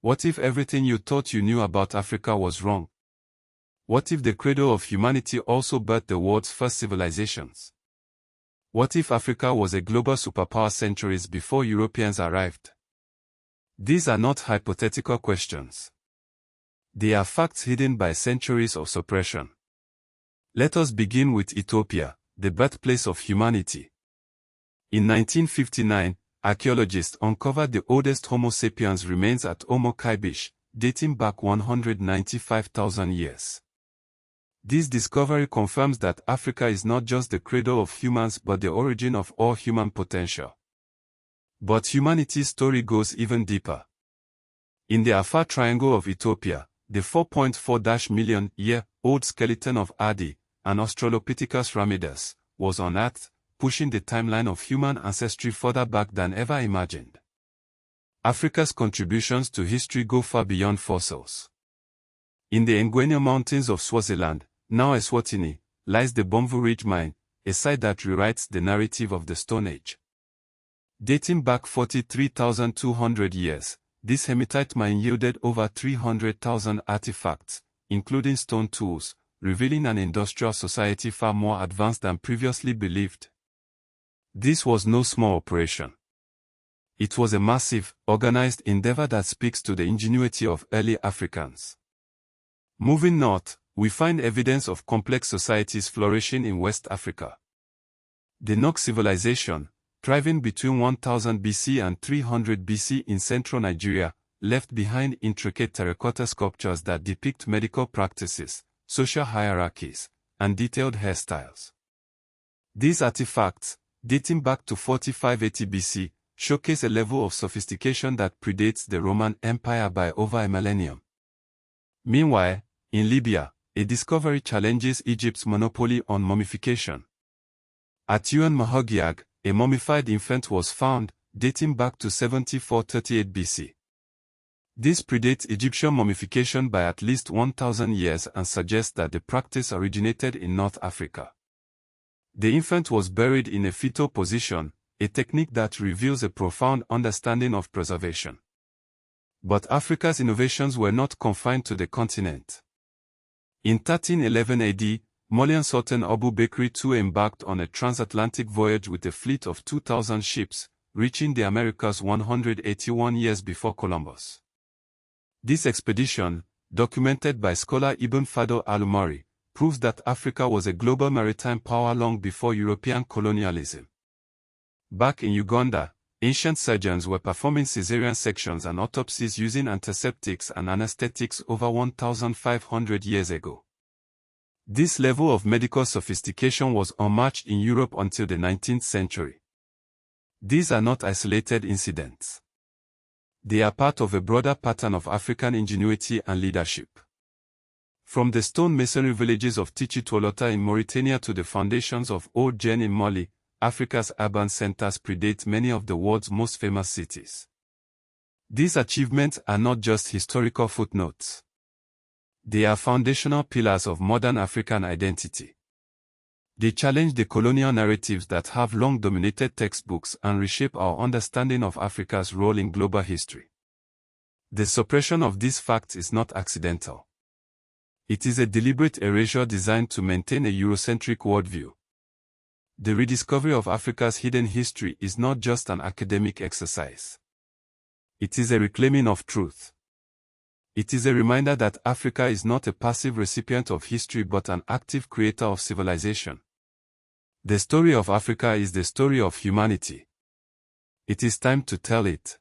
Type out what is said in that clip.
What if everything you thought you knew about Africa was wrong? What if the cradle of humanity also birthed the world's first civilizations? What if Africa was a global superpower centuries before Europeans arrived? These are not hypothetical questions. They are facts hidden by centuries of suppression. Let us begin with Ethiopia, the birthplace of humanity. In 1959, archaeologists uncovered the oldest Homo sapiens remains at Omo Kaibish, dating back 195,000 years. This discovery confirms that Africa is not just the cradle of humans but the origin of all human potential. But humanity's story goes even deeper. In the Afar Triangle of Ethiopia, the 4.4 million-year-old skeleton of Adi, an Australopithecus ramidus, was unearthed, pushing the timeline of human ancestry further back than ever imagined. Africa's contributions to history go far beyond fossils. In the Ngwenya Mountains of Swaziland, now Eswatini, lies the Bomvu Ridge Mine, a site that rewrites the narrative of the Stone Age. Dating back 43,200 years, this hematite mine yielded over 300,000 artifacts, including stone tools, revealing an industrial society far more advanced than previously believed. This was no small operation. It was a massive, organized endeavor that speaks to the ingenuity of early Africans. Moving north, we find evidence of complex societies flourishing in West Africa. The Nok civilization, thriving between 1000 BC and 300 BC in central Nigeria, left behind intricate terracotta sculptures that depict medical practices, social hierarchies, and detailed hairstyles. These artifacts, dating back to 4580 BC, showcase a level of sophistication that predates the Roman Empire by over a millennium. Meanwhile, in Libya, a discovery challenges Egypt's monopoly on mummification. At Uan Mahogiag, a mummified infant was found, dating back to 7438 BC. This predates Egyptian mummification by at least 1,000 years and suggests that the practice originated in North Africa. The infant was buried in a fetal position, a technique that reveals a profound understanding of preservation. But Africa's innovations were not confined to the continent. In 1311 AD, Malian Sultan Abu Bakr II embarked on a transatlantic voyage with a fleet of 2,000 ships, reaching the Americas 181 years before Columbus. This expedition, documented by scholar Ibn Fadl al-Umari, proves that Africa was a global maritime power long before European colonialism. Back in Uganda, ancient surgeons were performing caesarean sections and autopsies using antiseptics and anesthetics over 1,500 years ago. This level of medical sophistication was unmatched in Europe until the 19th century. These are not isolated incidents. They are part of a broader pattern of African ingenuity and leadership. From the stone masonry villages of Tichitolota in Mauritania to the foundations of Old Gen in Mali, Africa's urban centers predate many of the world's most famous cities. These achievements are not just historical footnotes. They are foundational pillars of modern African identity. They challenge the colonial narratives that have long dominated textbooks and reshape our understanding of Africa's role in global history. The suppression of these facts is not accidental. It is a deliberate erasure designed to maintain a Eurocentric worldview. The rediscovery of Africa's hidden history is not just an academic exercise. It is a reclaiming of truth. It is a reminder that Africa is not a passive recipient of history but an active creator of civilization. The story of Africa is the story of humanity. It is time to tell it.